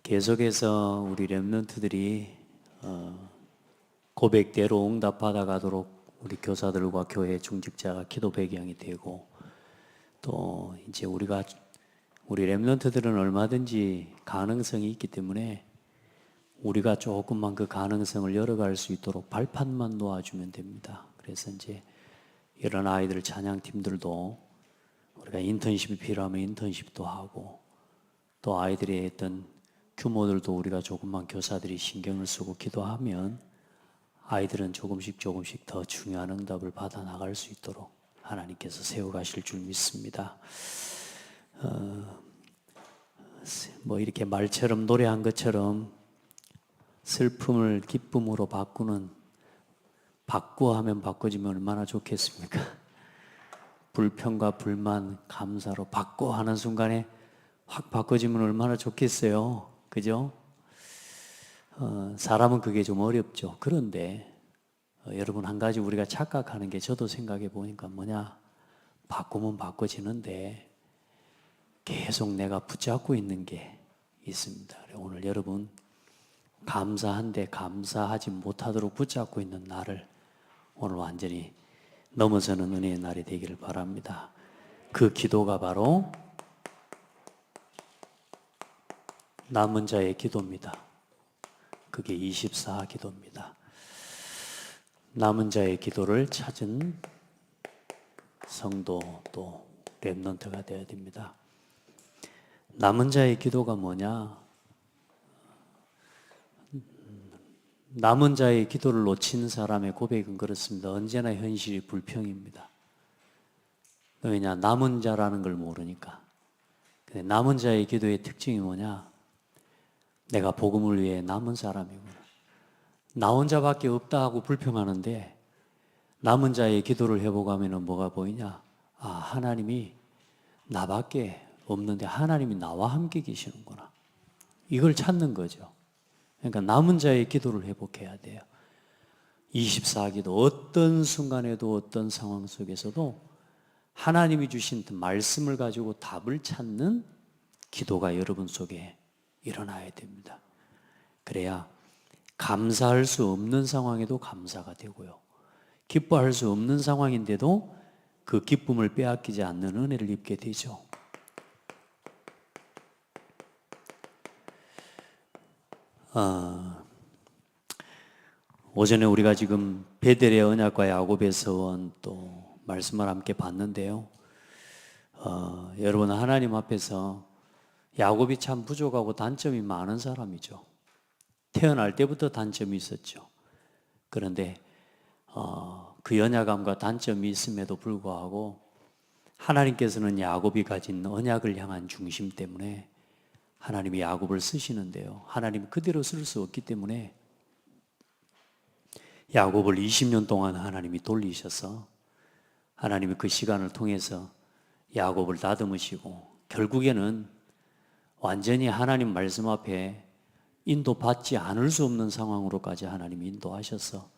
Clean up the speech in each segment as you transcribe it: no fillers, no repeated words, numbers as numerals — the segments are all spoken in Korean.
계속해서 우리 렘넌트들이 고백대로 응답받아 가도록 우리 교사들과 교회 중직자가 기도 배경이 되고, 또 이제 우리 렘넌트들은 얼마든지 가능성이 있기 때문에 우리가 조금만 그 가능성을 열어갈 수 있도록 발판만 놓아주면 됩니다. 그래서 이제 이런 아이들 찬양팀들도 우리가 인턴십이 필요하면 인턴십도 하고, 또 아이들의 어떤 규모들도 우리가 조금만 교사들이 신경을 쓰고 기도하면 아이들은 조금씩 더 중요한 응답을 받아 나갈 수 있도록 하나님께서 세워가실 줄 믿습니다. 뭐 이렇게 말처럼 노래한 것처럼 슬픔을 기쁨으로 바꾸하면 바꿔지면 얼마나 좋겠습니까? 불평과 불만, 감사로 바꿔하는 순간에 확 바꿔지면 얼마나 좋겠어요. 그죠? 사람은 그게 좀 어렵죠. 그런데 여러분, 한 가지 우리가 착각하는 게, 저도 생각해 보니까 뭐냐, 바꾸면 바꿔지는데 계속 내가 붙잡고 있는 게 있습니다. 오늘 여러분, 감사한데 감사하지 못하도록 붙잡고 있는 나를 오늘 완전히 넘어서는 은혜의 날이 되기를 바랍니다. 그 기도가 바로 남은 자의 기도입니다. 그게 24 기도입니다. 남은 자의 기도를 찾은 성도, 또 렘넌트가 되어야 됩니다. 남은 자의 기도가 뭐냐? 남은 자의 기도를 놓친 사람의 고백은 그렇습니다. 언제나 현실이 불평입니다. 왜냐? 남은 자라는 걸 모르니까. 근데 남은 자의 기도의 특징이 뭐냐? 내가 복음을 위해 남은 사람이구나. 나 혼자밖에 없다 하고 불평하는데 남은 자의 기도를 해보고 하면 뭐가 보이냐? 아, 하나님이 나밖에 없는데 하나님이 나와 함께 계시는구나. 이걸 찾는 거죠. 그러니까 남은 자의 기도를 회복해야 돼요. 24기도, 어떤 순간에도 어떤 상황 속에서도 하나님이 주신 말씀을 가지고 답을 찾는 기도가 여러분 속에 일어나야 됩니다. 그래야 감사할 수 없는 상황에도 감사가 되고요, 기뻐할 수 없는 상황인데도 그 기쁨을 빼앗기지 않는 은혜를 입게 되죠. 오전에 우리가 지금 베델의 언약과 야곱의 서원, 또 말씀을 함께 봤는데요. 여러분, 하나님 앞에서 야곱이 참 부족하고 단점이 많은 사람이죠. 태어날 때부터 단점이 있었죠. 그런데 그 연약함과 단점이 있음에도 불구하고 하나님께서는 야곱이 가진 언약을 향한 중심 때문에 하나님이 야곱을 쓰시는데요, 하나님이 그대로 쓸 수 없기 때문에 야곱을 20년 동안 하나님이 돌리셔서 하나님이 그 시간을 통해서 야곱을 다듬으시고, 결국에는 완전히 하나님 말씀 앞에 인도받지 않을 수 없는 상황으로까지 하나님이 인도하셔서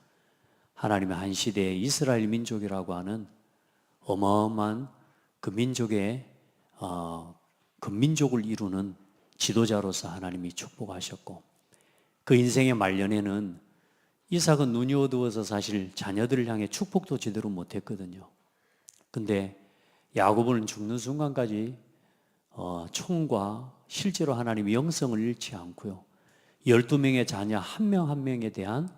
하나님의 한 시대의 이스라엘 민족이라고 하는 어마어마한 그 민족의 그 민족을 이루는 지도자로서 하나님이 축복하셨고, 그 인생의 말년에는 이삭은 눈이 어두워서 사실 자녀들을 향해 축복도 제대로 못했거든요. 근데 야곱은 죽는 순간까지 총과 실제로 하나님이 영성을 잃지 않고요, 12명의 자녀 한 명 한 명에 대한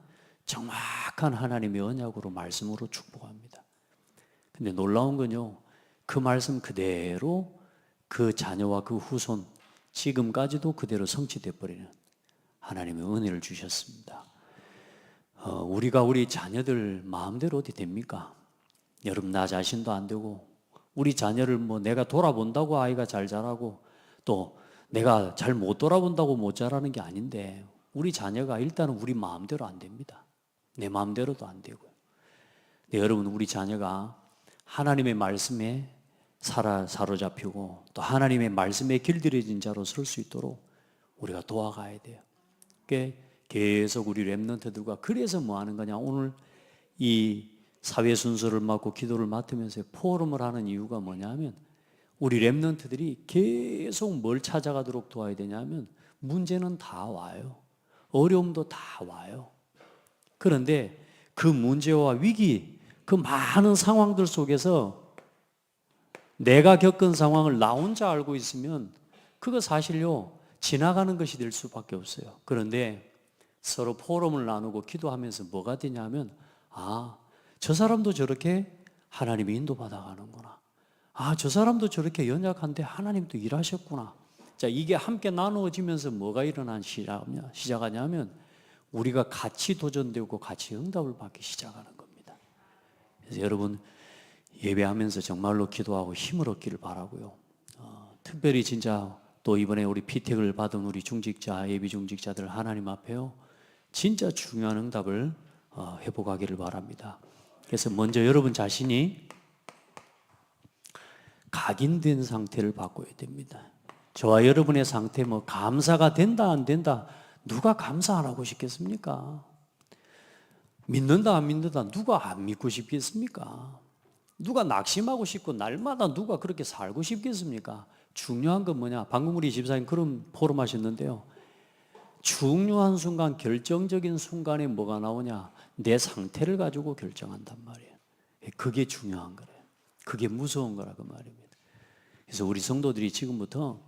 정확한 하나님의 언약으로, 말씀으로 축복합니다. 근데 놀라운 건요, 그 말씀 그대로 그 자녀와 그 후손, 지금까지도 그대로 성취되어 버리는 하나님의 은혜를 주셨습니다. 우리가 우리 자녀들 마음대로 어디 됩니까? 여러분, 나 자신도 안 되고, 우리 자녀를 내가 돌아본다고 아이가 잘 자라고, 또 내가 잘 못 돌아본다고 못 자라는 게 아닌데, 우리 자녀가 일단은 우리 마음대로 안 됩니다. 내 마음대로도 안 되고요. 근데 여러분, 우리 자녀가 하나님의 말씀에 사로잡히고 또 하나님의 말씀에 길들여진 자로 설 수 있도록 우리가 도와가야 돼요. 계속 우리 렘넌트들과, 그래서 뭐 하는 거냐, 오늘 이 사회 순서를 맡고 기도를 맡으면서 포럼을 하는 이유가 뭐냐면, 우리 렘넌트들이 계속 뭘 찾아가도록 도와야 되냐면 문제는 다 와요. 어려움도 다 와요. 그런데 그 문제와 위기, 그 많은 상황들 속에서 내가 겪은 상황을 나 혼자 알고 있으면 그거 사실요 지나가는 것이 될 수밖에 없어요. 그런데 서로 포럼을 나누고 기도하면서 뭐가 되냐면 저 사람도 저렇게 하나님이 인도받아 가는구나. 저 사람도 저렇게 연약한데 하나님도 일하셨구나. 자, 이게 함께 나누어지면서 뭐가 시작하냐면 우리가 같이 도전되고 같이 응답을 받기 시작하는 겁니다. 그래서 여러분 예배하면서 정말로 기도하고 힘을 얻기를 바라고요. 특별히 진짜 또 이번에 우리 피택을 받은 우리 중직자, 예비 중직자들 하나님 앞에요 진짜 중요한 응답을 회복하기를 바랍니다. 그래서 먼저 여러분 자신이 각인된 상태를 바꿔야 됩니다. 저와 여러분의 상태 감사가 된다 안 된다 누가 감사 안 하고 싶겠습니까? 믿는다 안 믿는다 누가 안 믿고 싶겠습니까? 누가 낙심하고 싶고 날마다 누가 그렇게 살고 싶겠습니까? 중요한 건 뭐냐? 방금 우리 집사님 그런 포럼 하셨는데요. 중요한 순간, 결정적인 순간에 뭐가 나오냐? 내 상태를 가지고 결정한단 말이에요. 그게 중요한 거예요. 그게 무서운 거라고 말입니다. 그래서 우리 성도들이 지금부터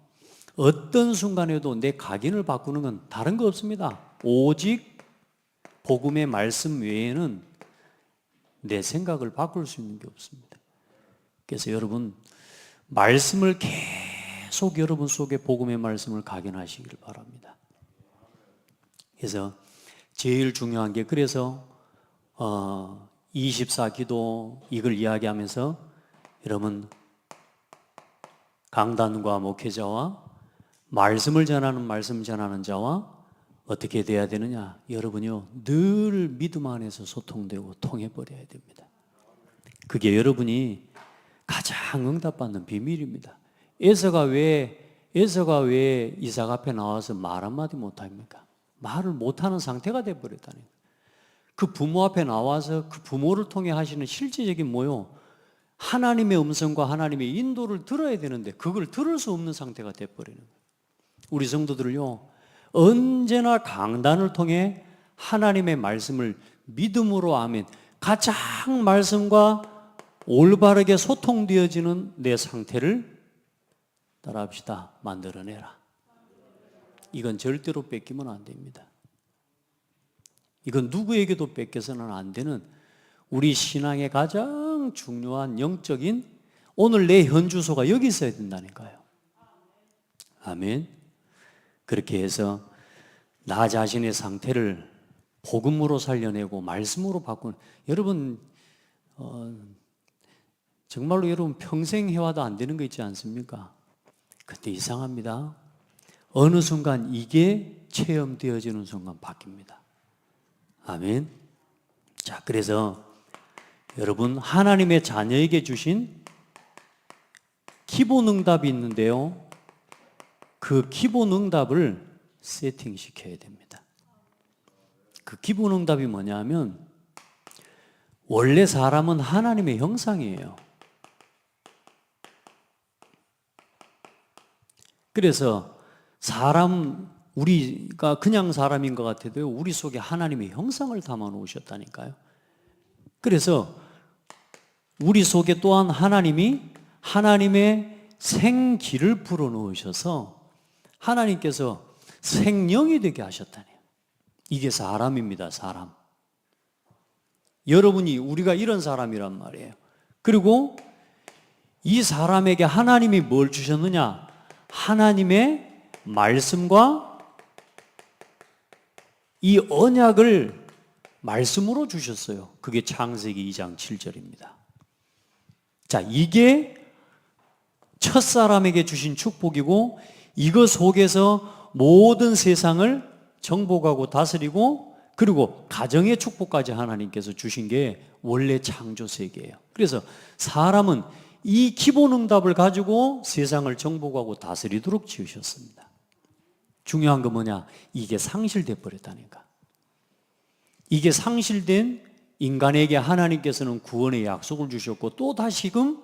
어떤 순간에도 내 각인을 바꾸는 건 다른 거 없습니다. 오직 복음의 말씀 외에는 내 생각을 바꿀 수 있는 게 없습니다. 그래서 여러분 말씀을 계속 여러분 속에 복음의 말씀을 각인하시길 바랍니다. 그래서 제일 중요한 게 그래서 24기도 이걸 이야기하면서 여러분 강단과 목회자와 말씀을 전하는 말씀 전하는 자와 어떻게 돼야 되느냐? 여러분이요 늘 믿음 안에서 소통되고 통해버려야 됩니다. 그게 여러분이 가장 응답받는 비밀입니다. 에서가 왜 이삭 앞에 나와서 말 한마디 못합니까? 말을 못하는 상태가 돼버렸다는 거예요. 그 부모 앞에 나와서 그 부모를 통해 하시는 실제적인 뭐요? 하나님의 음성과 하나님의 인도를 들어야 되는데 그걸 들을 수 없는 상태가 돼버리는 거예요. 우리 성도들을요 언제나 강단을 통해 하나님의 말씀을 믿음으로 아멘 가장 말씀과 올바르게 소통되어지는 내 상태를 따라합시다. 만들어내라. 이건 절대로 뺏기면 안 됩니다. 이건 누구에게도 뺏겨서는 안 되는 우리 신앙의 가장 중요한 영적인 오늘 내 현주소가 여기 있어야 된다니까요. 아멘. 그렇게 해서 나 자신의 상태를 복음으로 살려내고 말씀으로 바꾸는 여러분 정말로 여러분 평생 해와도 안 되는 거 있지 않습니까? 근데 이상합니다. 어느 순간 이게 체험되어지는 순간 바뀝니다. 아멘. 자, 그래서 여러분 하나님의 자녀에게 주신 기본 응답이 있는데요. 그 기본 응답을 세팅시켜야 됩니다. 그 기본 응답이 뭐냐면 원래 사람은 하나님의 형상이에요. 그래서 우리가 그냥 사람인 것 같아도 우리 속에 하나님의 형상을 담아 놓으셨다니까요. 그래서 우리 속에 또한 하나님이 하나님의 생기를 불어 넣으셔서 하나님께서 생명이 되게 하셨다네요. 이게 사람입니다. 사람. 여러분이 우리가 이런 사람이란 말이에요. 그리고 이 사람에게 하나님이 뭘 주셨느냐? 하나님의 말씀과 이 언약을 말씀으로 주셨어요. 그게 창세기 2장 7절입니다. 자, 이게 첫사람에게 주신 축복이고 이것 속에서 모든 세상을 정복하고 다스리고 그리고 가정의 축복까지 하나님께서 주신 게 원래 창조 세계예요. 그래서 사람은 이 기본 응답을 가지고 세상을 정복하고 다스리도록 지으셨습니다. 중요한 건 뭐냐? 이게 상실돼 버렸다니까. 이게 상실된 인간에게 하나님께서는 구원의 약속을 주셨고 또 다시금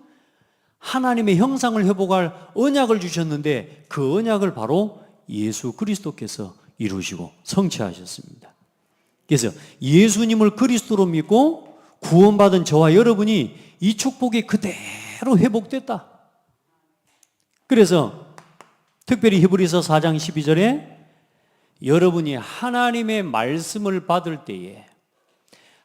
하나님의 형상을 회복할 언약을 주셨는데 그 언약을 바로 예수 그리스도께서 이루시고 성취하셨습니다. 그래서 예수님을 그리스도로 믿고 구원받은 저와 여러분이 이 축복이 그대로 회복됐다. 그래서 특별히 히브리서 4장 12절에 여러분이 하나님의 말씀을 받을 때에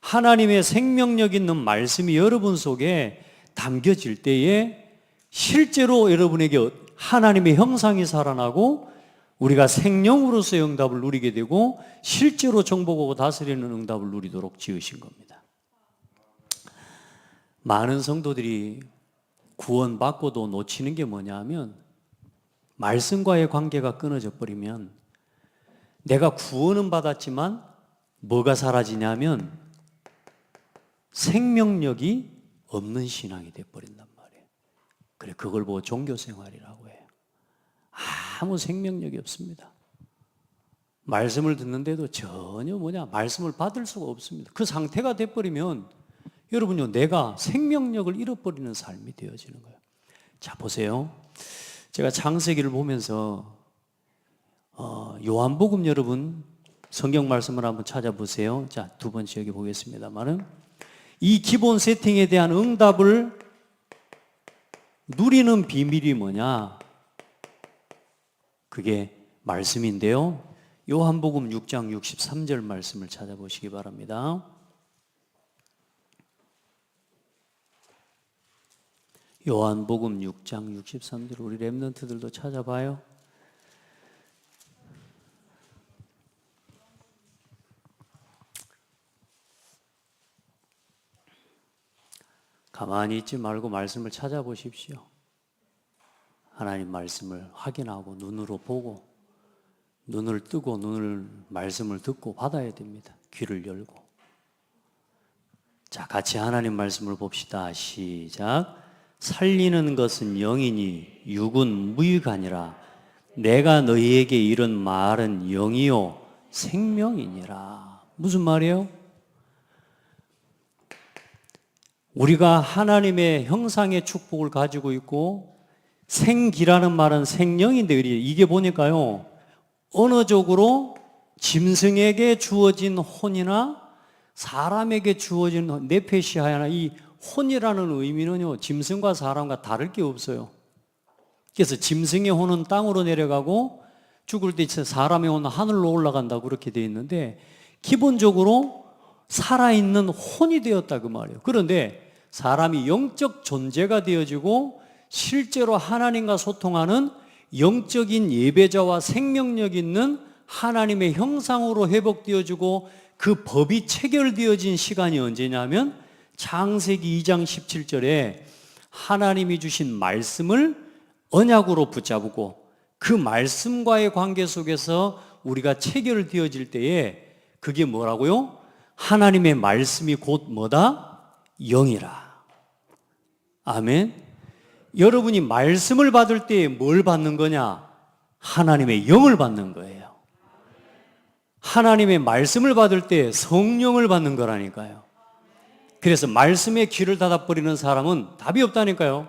하나님의 생명력 있는 말씀이 여러분 속에 담겨질 때에 실제로 여러분에게 하나님의 형상이 살아나고 우리가 생명으로서의 응답을 누리게 되고 실제로 정복하고 다스리는 응답을 누리도록 지으신 겁니다. 많은 성도들이 구원받고도 놓치는 게 뭐냐 하면 말씀과의 관계가 끊어져 버리면 내가 구원은 받았지만 뭐가 사라지냐면 생명력이 없는 신앙이 돼버린단 말이에요. 그래, 그걸 보고 종교생활이라고 해요. 아무 생명력이 없습니다. 말씀을 듣는데도 전혀 말씀을 받을 수가 없습니다. 그 상태가 돼버리면 여러분요, 내가 생명력을 잃어버리는 삶이 되어지는 거예요. 자, 보세요. 제가 창세기를 보면서 요한복음 여러분 성경 말씀을 한번 찾아보세요. 자, 두 번째 여기 보겠습니다만은 이 기본 세팅에 대한 응답을 누리는 비밀이 뭐냐? 그게 말씀인데요. 요한복음 6장 63절 말씀을 찾아보시기 바랍니다. 요한복음 6장 63절 우리 렘넌트들도 찾아봐요. 가만히 있지 말고 말씀을 찾아보십시오. 하나님 말씀을 확인하고 눈으로 보고 눈을 뜨고 말씀을 듣고 받아야 됩니다. 귀를 열고. 자, 같이 하나님 말씀을 봅시다. 시작. 살리는 것은 영이니 육은 무익하니라. 내가 너희에게 이런 말은 영이요 생명이니라. 무슨 말이에요? 우리가 하나님의 형상의 축복을 가지고 있고 생기라는 말은 생명인데 이게 보니까요 언어적으로 짐승에게 주어진 혼이나 사람에게 주어진 네페시아나 이 혼이라는 의미는요 짐승과 사람과 다를 게 없어요. 그래서 짐승의 혼은 땅으로 내려가고 죽을 때 사람의 혼은 하늘로 올라간다고 그렇게 되어 있는데 기본적으로 살아있는 혼이 되었다 그 말이에요. 그런데 사람이 영적 존재가 되어지고 실제로 하나님과 소통하는 영적인 예배자와 생명력 있는 하나님의 형상으로 회복되어지고 그 법이 체결되어진 시간이 언제냐면 창세기 2장 17절에 하나님이 주신 말씀을 언약으로 붙잡고 그 말씀과의 관계 속에서 우리가 체결되어질 때에 그게 뭐라고요? 하나님의 말씀이 곧 뭐다? 영이라. 아멘. 여러분이 말씀을 받을 때 뭘 받는 거냐? 하나님의 영을 받는 거예요. 하나님의 말씀을 받을 때 성령을 받는 거라니까요. 그래서 말씀에 귀를 닫아버리는 사람은 답이 없다니까요.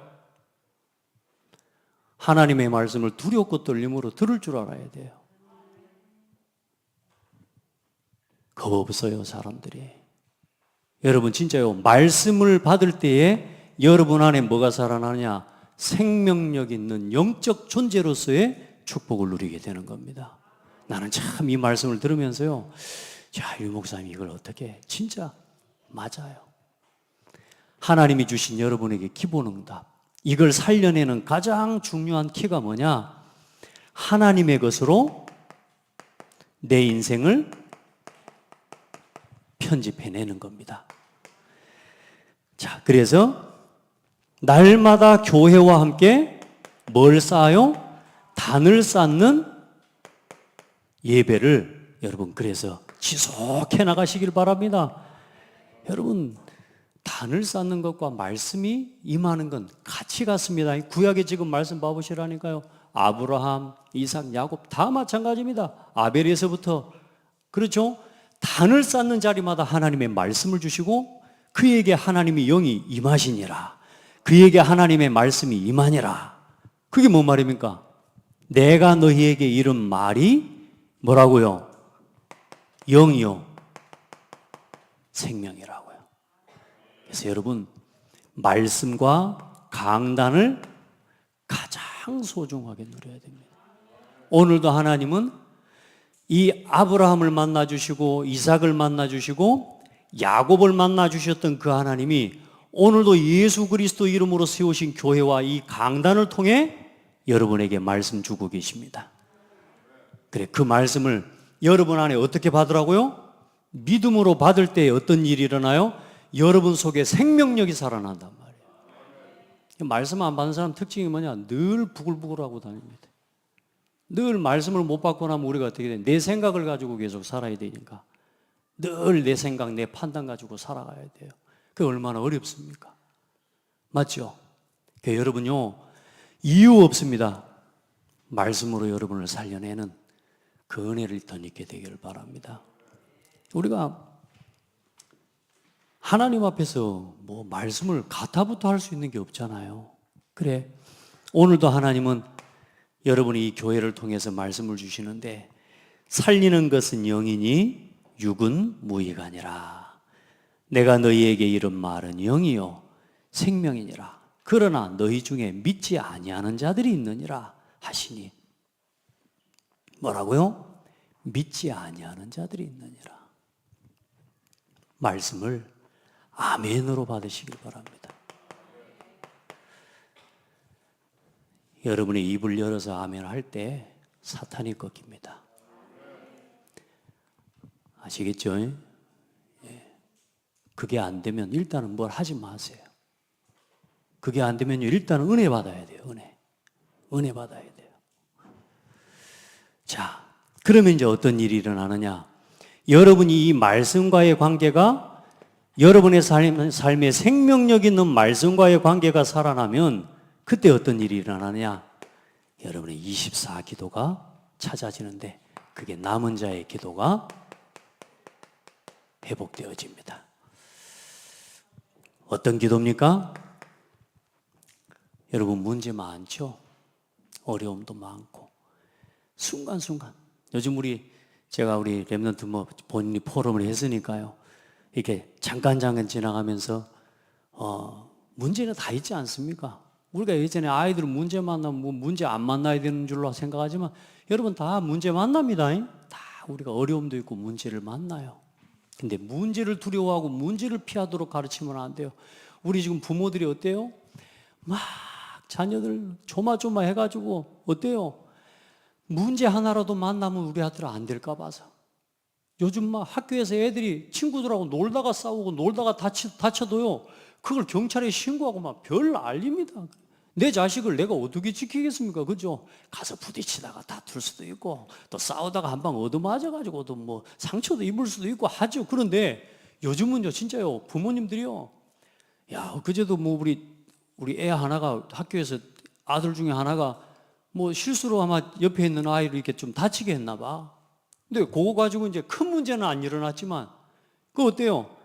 하나님의 말씀을 두렵고 떨림으로 들을 줄 알아야 돼요. 겁 없어요, 사람들이. 여러분 진짜요, 말씀을 받을 때에 여러분 안에 뭐가 살아나냐? 생명력 있는 영적 존재로서의 축복을 누리게 되는 겁니다. 나는 참 이 말씀을 들으면서요, 자, 유 목사님 이걸 어떻게 진짜 맞아요. 하나님이 주신 여러분에게 기본 응답, 이걸 살려내는 가장 중요한 키가 뭐냐? 하나님의 것으로 내 인생을 편집해내는 겁니다. 자, 그래서 날마다 교회와 함께 뭘 쌓아요? 단을 쌓는 예배를 여러분 그래서 지속해 나가시길 바랍니다. 여러분 단을 쌓는 것과 말씀이 임하는 건 같이 같습니다. 구약에 지금 말씀 봐보시라니까요. 아브라함, 이삭, 야곱 다 마찬가지입니다. 아벨에서부터 그렇죠? 단을 쌓는 자리마다 하나님의 말씀을 주시고 그에게 하나님의 영이 임하시니라. 그에게 하나님의 말씀이 임하니라. 그게 뭔 말입니까? 내가 너희에게 이른 말이 뭐라고요? 영이요 생명이라고요. 그래서 여러분, 말씀과 강단을 가장 소중하게 누려야 됩니다. 오늘도 하나님은 이 아브라함을 만나 주시고 이삭을 만나 주시고 야곱을 만나 주셨던 그 하나님이 오늘도 예수 그리스도 이름으로 세우신 교회와 이 강단을 통해 여러분에게 말씀 주고 계십니다. 그래, 그 말씀을 여러분 안에 어떻게 받으라고요? 믿음으로 받을 때 어떤 일이 일어나요? 여러분 속에 생명력이 살아난단 말이에요. 말씀 안 받는 사람 특징이 뭐냐? 늘 부글부글하고 다닙니다. 늘 말씀을 못 받고 나면 우리가 어떻게 돼? 내 생각을 가지고 계속 살아야 되니까 늘 내 생각, 내 판단 가지고 살아가야 돼요. 그게 얼마나 어렵습니까? 맞죠? 그러니까 여러분요, 이유 없습니다. 말씀으로 여러분을 살려내는 그 은혜를 덧입게 되기를 바랍니다. 우리가 하나님 앞에서 뭐 말씀을 가타부터 할 수 있는 게 없잖아요. 그래, 오늘도 하나님은 여러분이 이 교회를 통해서 말씀을 주시는데 살리는 것은 영이니 육은 무익하니라. 내가 너희에게 이른 말은 영이요 생명이니라. 그러나 너희 중에 믿지 아니하는 자들이 있느니라 하시니, 뭐라고요? 믿지 아니하는 자들이 있느니라. 말씀을 아멘으로 받으시길 바랍니다. 여러분의 입을 열어서 아멘 할 때 사탄이 꺾입니다. 아시겠죠? 예. 그게 안 되면 일단은 뭘 하지 마세요. 그게 안 되면 일단은 은혜 받아야 돼요. 은혜 받아야 돼요. 자, 그러면 이제 어떤 일이 일어나느냐? 여러분이 이 말씀과의 관계가, 여러분의 삶에 생명력 있는 말씀과의 관계가 살아나면 그때 어떤 일이 일어나느냐? 여러분의 24 기도가 찾아지는데 그게 남은 자의 기도가 회복되어집니다. 어떤 기도입니까? 여러분, 문제 많죠? 어려움도 많고 순간순간, 요즘 제가 우리 렘넌트 본인이 포럼을 했으니까요, 이렇게 잠깐 지나가면서 문제는 다 있지 않습니까? 우리가 예전에 아이들 문제 만나면 뭐 문제 안 만나야 되는 줄로 생각하지만 여러분, 다 문제 만납니다. 다 우리가 어려움도 있고 문제를 만나요. 근데 문제를 두려워하고 문제를 피하도록 가르치면 안 돼요. 우리 지금 부모들이 어때요? 막 자녀들 조마조마 해가지고 어때요? 문제 하나라도 만나면 우리 아들 안 될까 봐서. 요즘 막 학교에서 애들이 친구들하고 놀다가 싸우고 놀다가 다쳐도요, 그걸 경찰에 신고하고 막 별 난립니다. 내 자식을 내가 어떻게 지키겠습니까? 그죠? 가서 부딪히다가 다툴 수도 있고, 또 싸우다가 한 방 얻어맞아가지고 또 뭐 상처도 입을 수도 있고 하죠. 그런데 요즘은요, 진짜요, 부모님들이요, 야, 그제도 뭐 우리 애 하나가 학교에서 아들 중에 하나가 뭐 실수로 아마 옆에 있는 아이를 이렇게 좀 다치게 했나 봐. 근데 그거 가지고 이제 큰 문제는 안 일어났지만, 그거 어때요?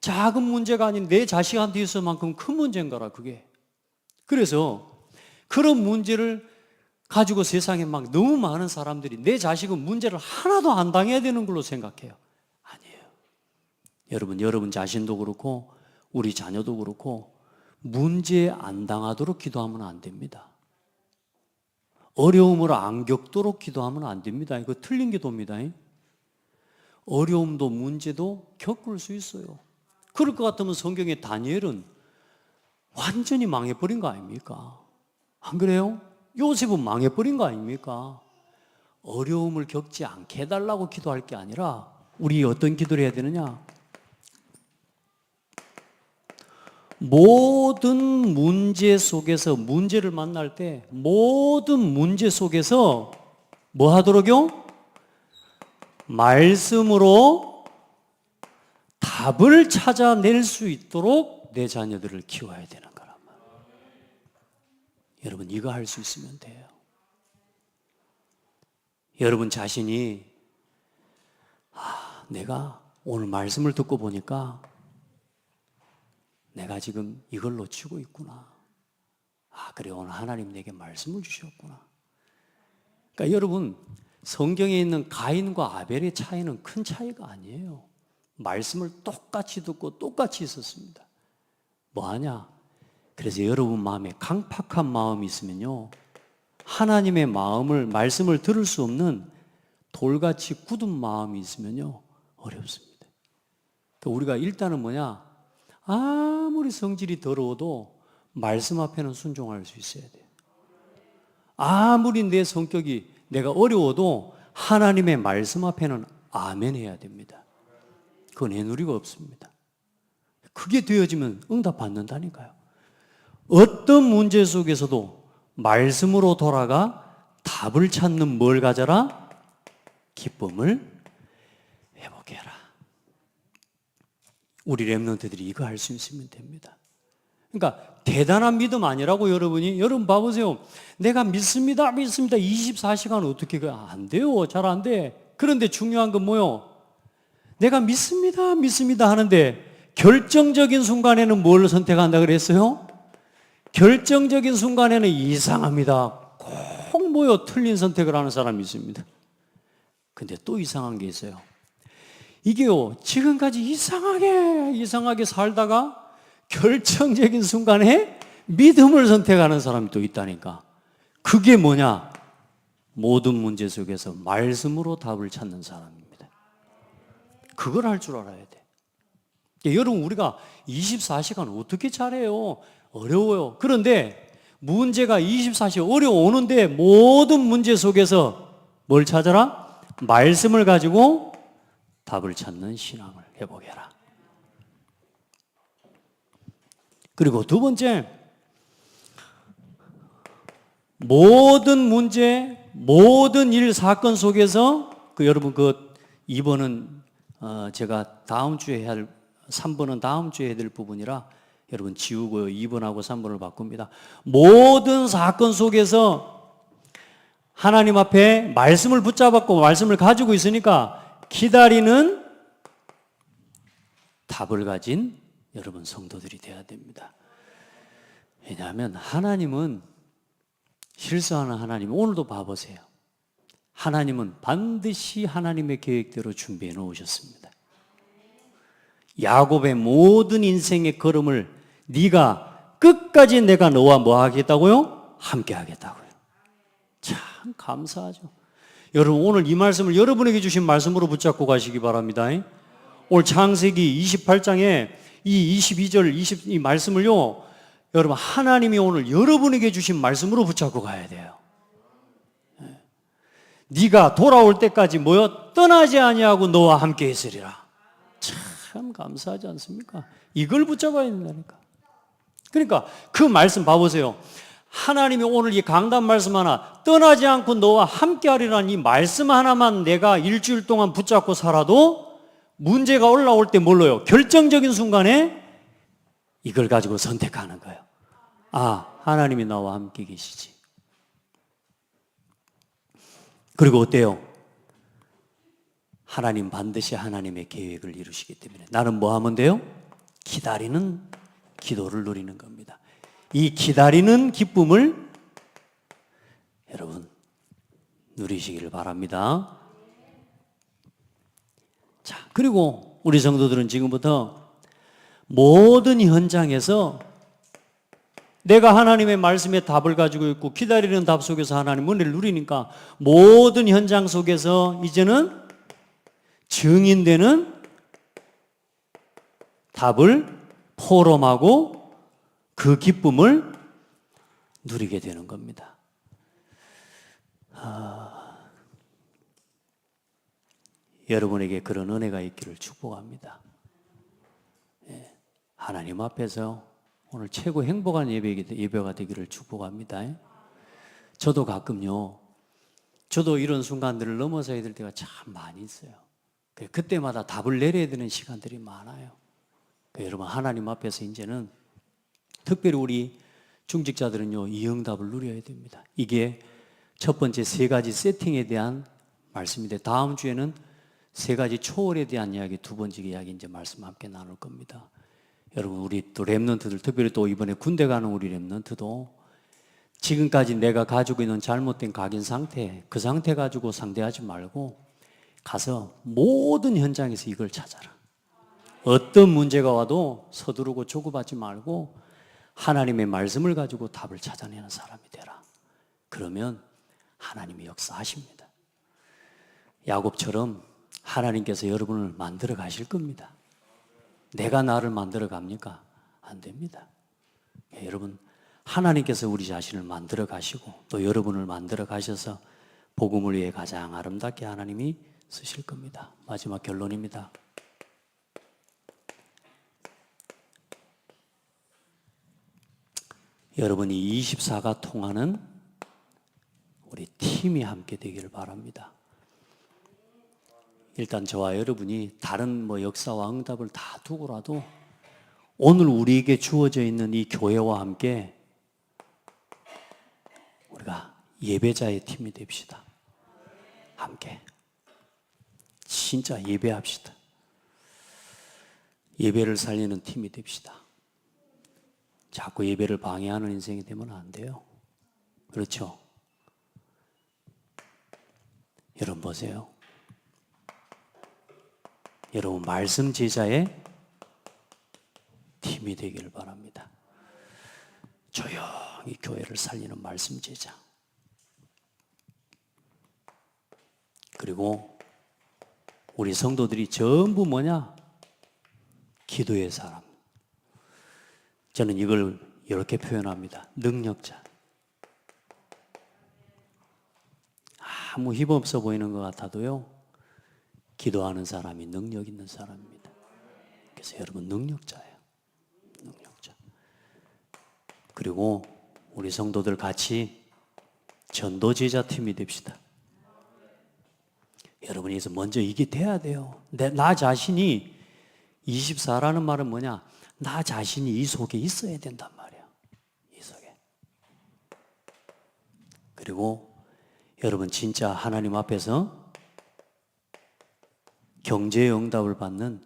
작은 문제가 아닌 내 자식한테 있을 만큼 큰 문제인 거라, 그게. 그래서 그런 문제를 가지고 세상에 막 너무 많은 사람들이 내 자식은 문제를 하나도 안 당해야 되는 걸로 생각해요. 아니에요. 여러분 자신도 그렇고 우리 자녀도 그렇고 문제 안 당하도록 기도하면 안 됩니다. 어려움을 안 겪도록 기도하면 안 됩니다. 이거 틀린 기도입니다. 어려움도 문제도 겪을 수 있어요. 그럴 것 같으면 성경의 다니엘은 완전히 망해버린 거 아닙니까? 안 그래요? 요셉은 망해버린 거 아닙니까? 어려움을 겪지 않게 해달라고 기도할 게 아니라 우리 어떤 기도를 해야 되느냐? 모든 문제 속에서, 문제를 만날 때 모든 문제 속에서 뭐 하도록요? 말씀으로 답을 찾아낼 수 있도록 내 자녀들을 키워야 되는 거란 말이에요. 여러분, 이거 할 수 있으면 돼요. 여러분 자신이 내가 오늘 말씀을 듣고 보니까 내가 지금 이걸 놓치고 있구나. 그래 오늘 하나님 내게 말씀을 주셨구나. 그러니까 여러분 성경에 있는 가인과 아벨의 차이는 큰 차이가 아니에요. 말씀을 똑같이 듣고 똑같이 있었습니다. 뭐하냐? 그래서 여러분 마음에 강팍한 마음이 있으면요, 하나님의 말씀을 들을 수 없는 돌같이 굳은 마음이 있으면요, 어렵습니다. 그러니까 우리가 일단은 뭐냐? 아무리 성질이 더러워도 말씀 앞에는 순종할 수 있어야 돼요. 아무리 내 성격이 내가 어려워도 하나님의 말씀 앞에는 아멘 해야 됩니다. 그건 애누리가 없습니다. 그게 되어지면 응답 받는다니까요. 어떤 문제 속에서도 말씀으로 돌아가 답을 찾는 뭘 가져라? 기쁨을 회복해라. 우리 렘넌트들이 이거 할 수 있으면 됩니다. 그러니까 대단한 믿음 아니라고 여러분 봐보세요. 내가 믿습니다 24시간 어떻게 안 돼요. 잘 안 돼. 그런데 중요한 건 뭐요? 내가 믿습니다 하는데 결정적인 순간에는 뭘 선택한다 그랬어요? 결정적인 순간에는 이상합니다. 꼭 뭐요? 틀린 선택을 하는 사람이 있습니다. 근데 또 이상한 게 있어요. 이게요, 지금까지 이상하게 살다가 결정적인 순간에 믿음을 선택하는 사람이 또 있다니까. 그게 뭐냐? 모든 문제 속에서 말씀으로 답을 찾는 사람입니다. 그걸 할 줄 알아야 돼. 여러분, 우리가 24시간 어떻게 잘해요? 어려워요. 그런데 문제가 24시간 어려오는데 모든 문제 속에서 뭘 찾아라? 말씀을 가지고 답을 찾는 신앙을 회복해라. 그리고 두 번째, 모든 문제, 모든 일, 사건 속에서 여러분 2번은 제가 다음 주에 해야 할 3번은 다음 주에 해야 될 부분이라 여러분 지우고요. 2번하고 3번을 바꿉니다. 모든 사건 속에서 하나님 앞에 말씀을 붙잡았고 말씀을 가지고 있으니까 기다리는 답을 가진 여러분 성도들이 되어야 됩니다. 왜냐하면 하나님은 실수하는 하나님, 오늘도 봐보세요. 하나님은 반드시 하나님의 계획대로 준비해 놓으셨습니다. 야곱의 모든 인생의 걸음을 네가 끝까지 내가 너와 뭐 하겠다고요? 함께 하겠다고요. 참 감사하죠. 여러분 오늘 이 말씀을 여러분에게 주신 말씀으로 붙잡고 가시기 바랍니다. 오늘 창세기 28장에 이 22절 이 말씀을요, 여러분 하나님이 오늘 여러분에게 주신 말씀으로 붙잡고 가야 돼요. 네가 돌아올 때까지 뭐요? 떠나지 아니하고 너와 함께 있으리라. 참 감사하지 않습니까? 이걸 붙잡아야 된다니까. 그러니까 그 말씀 봐보세요. 하나님이 오늘 이 강단 말씀 하나, 떠나지 않고 너와 함께 하리라는 이 말씀 하나만 내가 일주일 동안 붙잡고 살아도 문제가 올라올 때 뭘로요? 결정적인 순간에 이걸 가지고 선택하는 거예요. 하나님이 나와 함께 계시지. 그리고 어때요? 하나님 반드시 하나님의 계획을 이루시기 때문에 나는 뭐 하면 돼요? 기다리는 기도를 누리는 겁니다. 이 기다리는 기쁨을 여러분 누리시기를 바랍니다. 자, 그리고 우리 성도들은 지금부터 모든 현장에서 내가 하나님의 말씀에 답을 가지고 있고 기다리는 답 속에서 하나님 은혜를 누리니까 모든 현장 속에서 이제는 증인되는 답을 포럼하고 그 기쁨을 누리게 되는 겁니다. 여러분에게 그런 은혜가 있기를 축복합니다. 하나님 앞에서 오늘 최고 행복한 예배가 되기를 축복합니다. 저도 가끔요, 저도 이런 순간들을 넘어서야 될 때가 참 많이 있어요. 그때마다 답을 내려야 되는 시간들이 많아요. 여러분 하나님 앞에서 이제는 특별히 우리 중직자들은요, 이 응답을 누려야 됩니다. 이게 첫 번째 세 가지 세팅에 대한 말씀인데 다음 주에는 세 가지 초월에 대한 이야기, 두 번째 이야기 이제 말씀 함께 나눌 겁니다. 여러분 우리 또 렘넌트들, 특별히 또 이번에 군대 가는 우리 렘넌트도 지금까지 내가 가지고 있는 잘못된 각인 상태, 그 상태 가지고 상대하지 말고 가서 모든 현장에서 이걸 찾아라. 어떤 문제가 와도 서두르고 조급하지 말고 하나님의 말씀을 가지고 답을 찾아내는 사람이 되라. 그러면 하나님이 역사하십니다. 야곱처럼 하나님께서 여러분을 만들어 가실 겁니다. 내가 나를 만들어 갑니까? 안 됩니다. 여러분, 하나님께서 우리 자신을 만들어 가시고 또 여러분을 만들어 가셔서 복음을 위해 가장 아름답게 하나님이 쓰실 겁니다. 마지막 결론입니다. 여러분이 24가 통하는 우리 팀이 함께 되기를 바랍니다. 일단 저와 여러분이 다른 역사와 응답을 다 두고라도 오늘 우리에게 주어져 있는 이 교회와 함께 우리가 예배자의 팀이 됩시다. 함께 진짜 예배합시다. 예배를 살리는 팀이 됩시다. 자꾸 예배를 방해하는 인생이 되면 안 돼요. 그렇죠? 여러분 보세요. 여러분 말씀 제자의 팀이 되기를 바랍니다. 조용히 교회를 살리는 말씀 제자. 그리고 우리 성도들이 전부 뭐냐? 기도의 사람. 저는 이걸 이렇게 표현합니다. 능력자. 아무 힘없어 보이는 것 같아도요, 기도하는 사람이 능력 있는 사람입니다. 그래서 여러분 능력자예요. 능력자. 그리고 우리 성도들 같이 전도제자 팀이 됩시다. 여러분이 먼저 이게 돼야 돼요. 나 자신이 24라는 말은 뭐냐? 나 자신이 이 속에 있어야 된단 말이에요. 이 속에. 그리고 여러분 진짜 하나님 앞에서 경제의 응답을 받는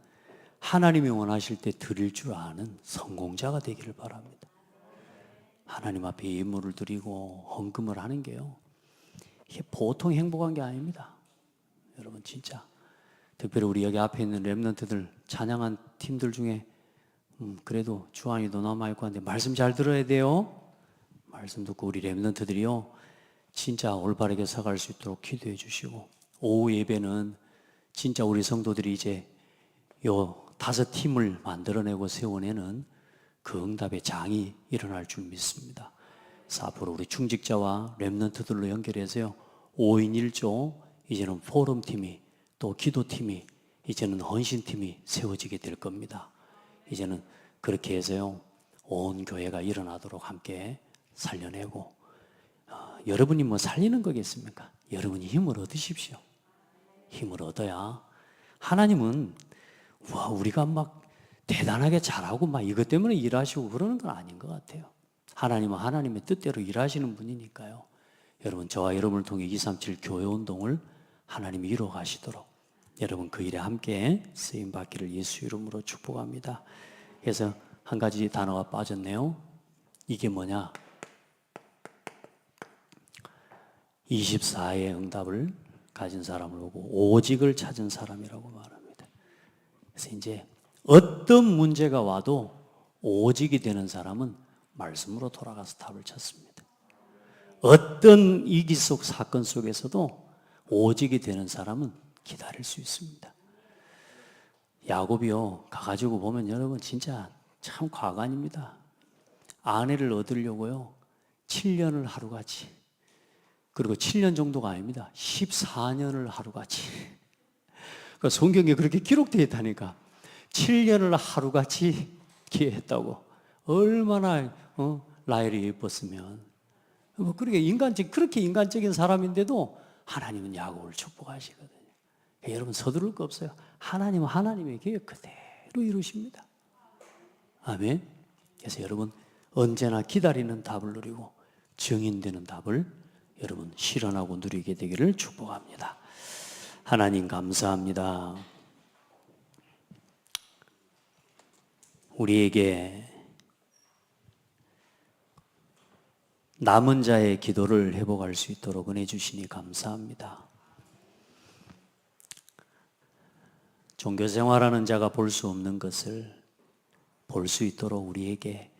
하나님이 원하실 때 드릴 줄 아는 성공자가 되기를 바랍니다. 하나님 앞에 예물을 드리고 헌금을 하는 게요, 이게 보통 행복한 게 아닙니다. 여러분 진짜 특별히 우리 여기 앞에 있는 렘넌트들 찬양한 팀들 중에 그래도 주한이도 남아있고 한데 말씀 잘 들어야 돼요. 말씀 듣고 우리 렘넌트들이요 진짜 올바르게 서갈 수 있도록 기도해 주시고, 오후 예배는 진짜 우리 성도들이 이제 요 5팀을 만들어내고 세워내는 그 응답의 장이 일어날 줄 믿습니다. 그래서 앞으로 우리 중직자와 렘넌트들로 연결해서요 5인 1조 이제는 포럼팀이 또 기도팀이 이제는 헌신팀이 세워지게 될 겁니다. 이제는 그렇게 해서요 온 교회가 일어나도록 함께 살려내고, 여러분이 살리는 거겠습니까? 여러분이 힘을 얻으십시오. 힘을 얻어야 하나님은 우리가 막 대단하게 잘하고 막 이것 때문에 일하시고 그러는 건 아닌 것 같아요. 하나님은 하나님의 뜻대로 일하시는 분이니까요. 여러분 저와 여러분을 통해 237 교회 운동을 하나님이 이루어 가시도록 여러분 그 일에 함께 쓰임 받기를 예수 이름으로 축복합니다. 그래서 한 가지 단어가 빠졌네요. 이게 뭐냐? 24의 응답을 가진 사람을 보고 오직을 찾은 사람이라고 말합니다. 그래서 이제 어떤 문제가 와도 오직이 되는 사람은 말씀으로 돌아가서 답을 찾습니다. 어떤 위기 속 사건 속에서도 오직이 되는 사람은 기다릴 수 있습니다. 야곱이요 가가지고 보면 여러분 진짜 참 과간입니다. 아내를 얻으려고요 7년을 하루같이, 그리고 7년 정도가 아닙니다 14년을 하루같이, 그러니까 성경에 그렇게 기록되어 있다니까. 7년을 하루같이 기회했다고. 얼마나 라헬이 예뻤으면. 그렇게 인간적인 사람인데도 하나님은 야곱을 축복하시거든요. 여러분 서두를 거 없어요. 하나님은 하나님의 계획 그대로 이루십니다. 아멘. 그래서 여러분 언제나 기다리는 답을 누리고 증인되는 답을 여러분 실현하고 누리게 되기를 축복합니다. 하나님 감사합니다. 우리에게 남은 자의 기도를 회복할 수 있도록 은혜 주시니 감사합니다. 종교 생활하는 자가 볼 수 없는 것을 볼 수 있도록 우리에게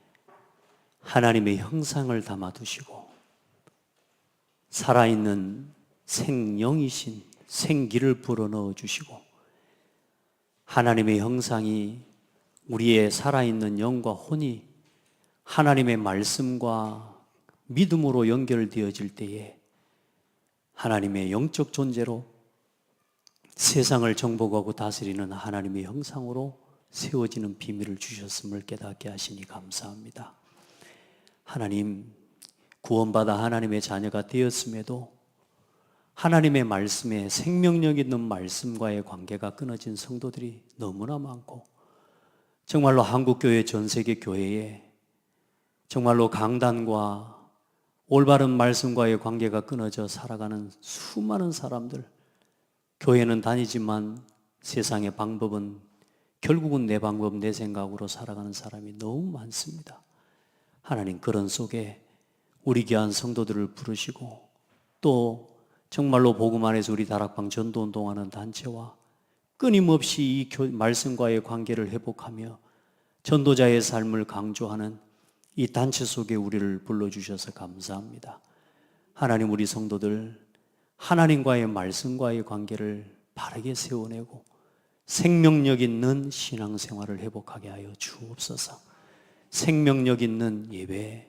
하나님의 형상을 담아두시고 살아있는 생영이신 생기를 불어넣어 주시고 하나님의 형상이 우리의 살아있는 영과 혼이 하나님의 말씀과 믿음으로 연결되어질 때에 하나님의 영적 존재로 세상을 정복하고 다스리는 하나님의 형상으로 세워지는 비밀을 주셨음을 깨닫게 하시니 감사합니다. 하나님, 구원받아 하나님의 자녀가 되었음에도 하나님의 말씀에 생명력 있는 말씀과의 관계가 끊어진 성도들이 너무나 많고 정말로 한국교회 전세계 교회에 정말로 강단과 올바른 말씀과의 관계가 끊어져 살아가는 수많은 사람들, 교회는 다니지만 세상의 방법은 결국은 내 방법, 내 생각으로 살아가는 사람이 너무 많습니다. 하나님, 그런 속에 우리 귀한 성도들을 부르시고 또 정말로 복음 안에서 우리 다락방 전도 운동하는 단체와 끊임없이 이 말씀과의 관계를 회복하며 전도자의 삶을 강조하는 이 단체 속에 우리를 불러주셔서 감사합니다. 하나님, 우리 성도들 하나님과의 말씀과의 관계를 바르게 세워내고 생명력 있는 신앙생활을 회복하게 하여 주옵소서. 생명력 있는 예배,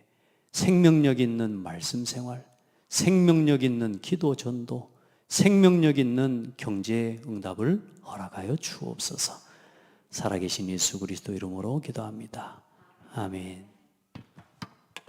생명력 있는 말씀생활, 생명력 있는 기도 전도, 생명력 있는 경제 응답을 허락하여 주옵소서. 살아계신 예수 그리스도 이름으로 기도합니다. 아멘.